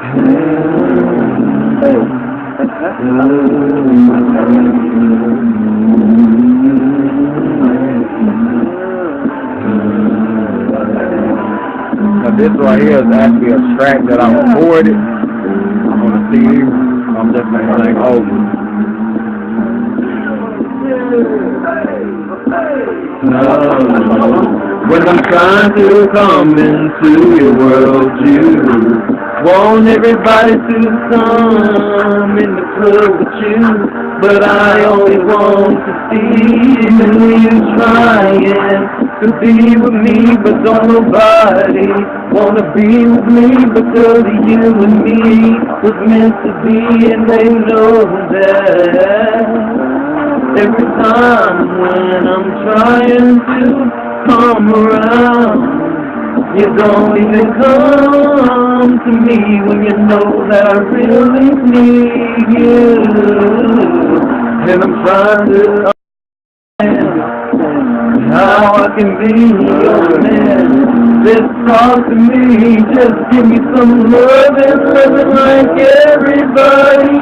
Now this right here is actually a track that I recorded on the CD. I'm just gonna sing over. When I'm trying to come into your world, you want everybody to come in the club with you, but I only want to see you trying to be with me, but don't nobody wanna be with me because you and me was meant to be, and they know that. Every time when I'm trying to come around, you don't even come to me when you know that I really need you. And I'm trying to understand how I can be your man. Just talk to me, just give me some love and living like everybody.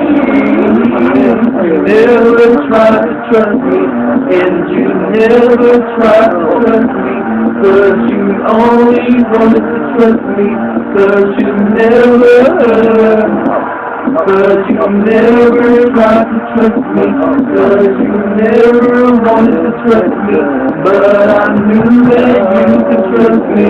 You never try to trust me, and you never try to trust me, 'cause you only wanted to trust me, 'cause you never tried to trust me, 'cause you never wanted to trust me, but I knew that you could trust me.